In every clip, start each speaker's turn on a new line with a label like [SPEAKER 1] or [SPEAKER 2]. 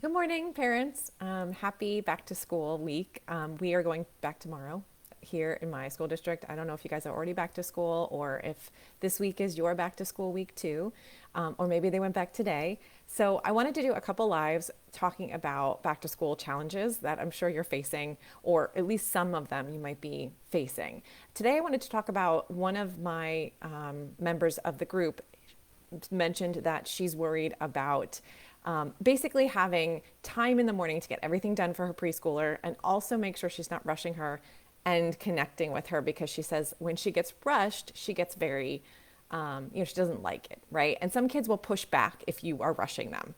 [SPEAKER 1] Good morning, parents. Happy back to school week. We are going back tomorrow here in my school district. I don't know if you guys are already back to school or if this week is your back to school week too, or maybe they went back today. So I wanted to do a couple lives talking about back to school challenges that I'm sure you're facing, or at least some of them you might be facing. Today I wanted to talk about one of my members of the group mentioned that she's worried about basically having time in the morning to get everything done for her preschooler and also make sure she's not rushing her and connecting with her, because she says when she gets rushed, she gets very, she doesn't like it, right? And some kids will push back if you are rushing them.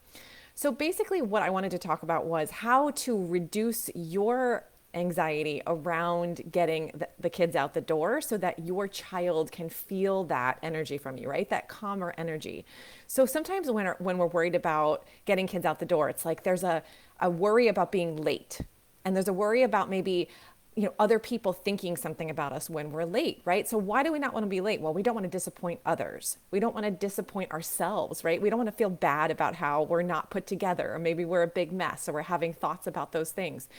[SPEAKER 1] So basically, what I wanted to talk about was how to reduce your anxiety around getting the kids out the door so that your child can feel that energy from you, right? That calmer energy. So sometimes when we're worried about getting kids out the door, it's like there's a worry about being late. And there's a worry about maybe other people thinking something about us when we're late, right? So why do we not want to be late? Well, we don't want to disappoint others. We don't want to disappoint ourselves, right? We don't want to feel bad about how we're not put together, or maybe we're a big mess, or we're having thoughts about those things.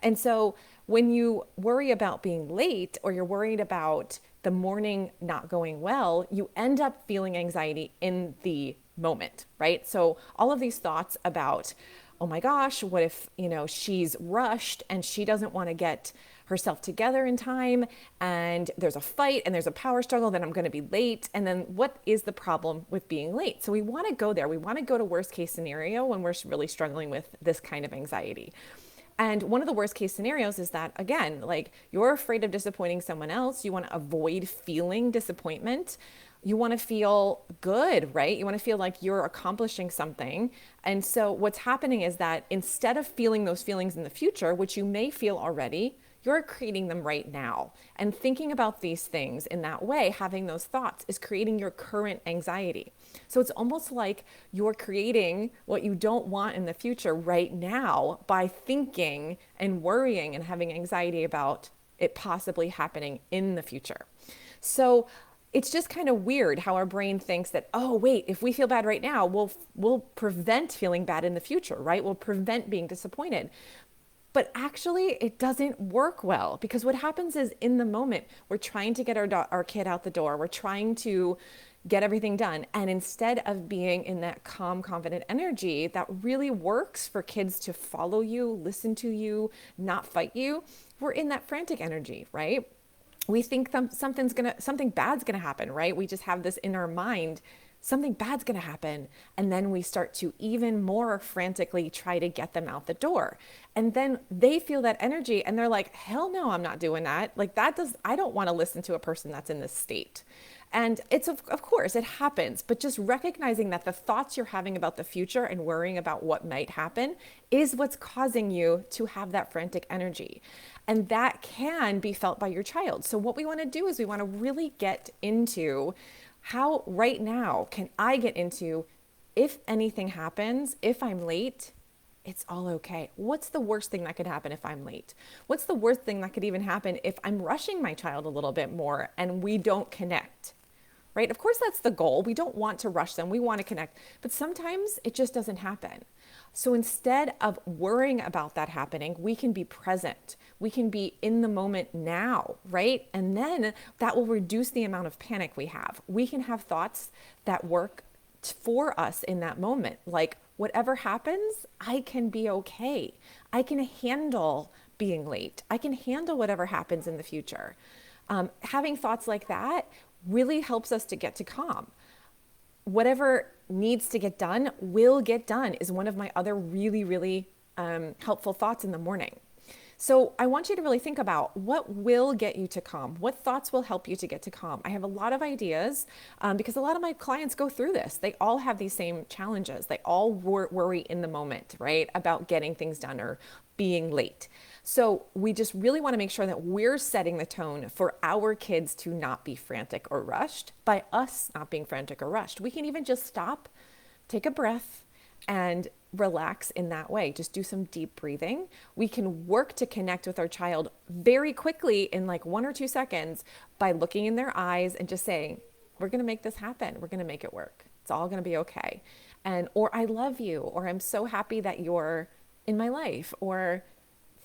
[SPEAKER 1] And so when you worry about being late, or you're worried about the morning not going well, you end up feeling anxiety in the moment, right? So all of these thoughts about, oh my gosh, what if, she's rushed and she doesn't want to get herself together in time, and there's a fight and there's a power struggle, then I'm going to be late. And then what is the problem with being late? So we want to go there. We want to go to worst case scenario when we're really struggling with this kind of anxiety. And one of the worst case scenarios is that, again, like you're afraid of disappointing someone else. You want to avoid feeling disappointment. You want to feel good, right? You want to feel like you're accomplishing something. And so what's happening is that instead of feeling those feelings in the future, which you may feel already, you're creating them right now. And thinking about these things in that way, having those thoughts, is creating your current anxiety. So it's almost like you're creating what you don't want in the future right now by thinking and worrying and having anxiety about it possibly happening in the future. So it's just kind of weird how our brain thinks that, oh, wait, if we feel bad right now, we'll prevent feeling bad in the future, right? We'll prevent being disappointed. But actually, it doesn't work well, because what happens is in the moment, we're trying to get our kid out the door. We're trying to get everything done. And instead of being in that calm, confident energy that really works for kids to follow you, listen to you, not fight you, we're in that frantic energy, right? We think something bad's gonna happen, right? We just have this in our mind, something bad's gonna happen, and then we start to even more frantically try to get them out the door. And then they feel that energy and they're like, hell no, I'm not doing that. Like I don't want to listen to a person that's in this state. And it's of course it happens, but just recognizing that the thoughts you're having about the future and worrying about what might happen is what's causing you to have that frantic energy. And that can be felt by your child. So what we want to do is we want to really get into how right now can I get into, if anything happens, if I'm late, it's all okay. What's the worst thing that could happen if I'm late? What's the worst thing that could even happen if I'm rushing my child a little bit more and we don't connect? Right? Of course, that's the goal. We don't want to rush them. We want to connect. But sometimes it just doesn't happen. So instead of worrying about that happening, we can be present. We can be in the moment now, right? And then that will reduce the amount of panic we have. We can have thoughts that work for us in that moment. Like, whatever happens, I can be okay. I can handle being late. I can handle whatever happens in the future. Having thoughts like that really helps us to get to calm. Whatever needs to get done will get done is one of my other really, really helpful thoughts in the morning. So I want you to really think about what will get you to calm. What thoughts will help you to get to calm? I have a lot of ideas because a lot of my clients go through this. They all have these same challenges. They all worry in the moment, right? About getting things done or being late. So we just really want to make sure that we're setting the tone for our kids to not be frantic or rushed by us not being frantic or rushed. We can even just stop, take a breath, and relax in that way. Just do some deep breathing. We can work to connect with our child very quickly in like 1 or 2 seconds by looking in their eyes and just saying, we're going to make this happen. We're going to make it work. It's all going to be okay. And, or I love you, or I'm so happy that you're in my life, or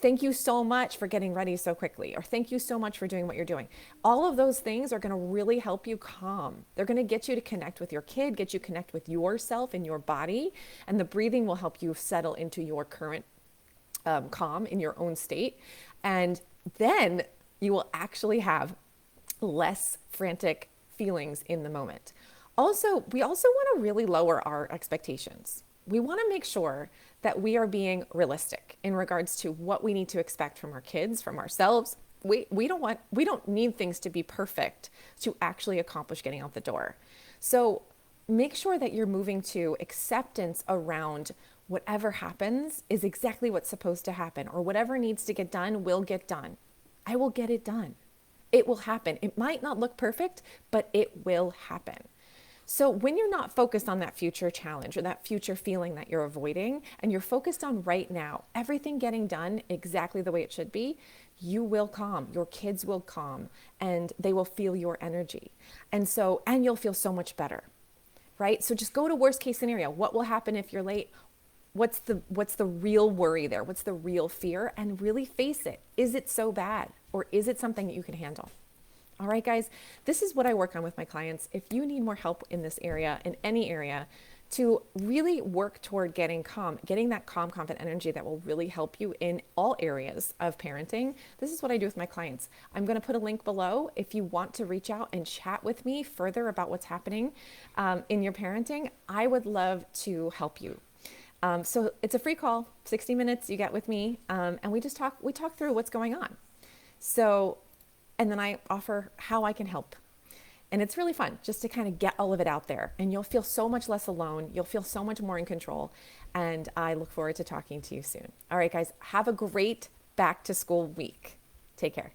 [SPEAKER 1] thank you so much for getting ready so quickly, or thank you so much for doing what you're doing. All of those things are going to really help you calm. They're going to get you to connect with your kid, get you connect with yourself and your body, and the breathing will help you settle into your current calm in your own state. And then you will actually have less frantic feelings in the moment. Also, we also want to really lower our expectations. We want to make sure that we are being realistic in regards to what we need to expect from our kids, from ourselves. We don't need things to be perfect to actually accomplish getting out the door. So make sure that you're moving to acceptance around whatever happens is exactly what's supposed to happen, or whatever needs to get done will get done. I will get it done. It will happen. It might not look perfect, but it will happen. So when you're not focused on that future challenge or that future feeling that you're avoiding, and you're focused on right now, everything getting done exactly the way it should be, you will calm, your kids will calm, and they will feel your energy. And you'll feel so much better, right? So just go to worst case scenario. What will happen if you're late? What's the real worry there? What's the real fear? And really face it. Is it so bad, or is it something that you can handle? All right, guys, this is what I work on with my clients. If you need more help in this area, in any area, to really work toward getting calm, getting that calm, confident energy that will really help you in all areas of parenting, this is what I do with my clients. I'm going to put a link below if you want to reach out and chat with me further about what's happening in your parenting. I would love to help you. So it's a free call, 60 minutes you get with me, and we talk through what's going on. And then I offer how I can help. And it's really fun just to kind of get all of it out there, and you'll feel so much less alone. You'll feel so much more in control. And I look forward to talking to you soon. All right, guys, have a great back to school week. Take care.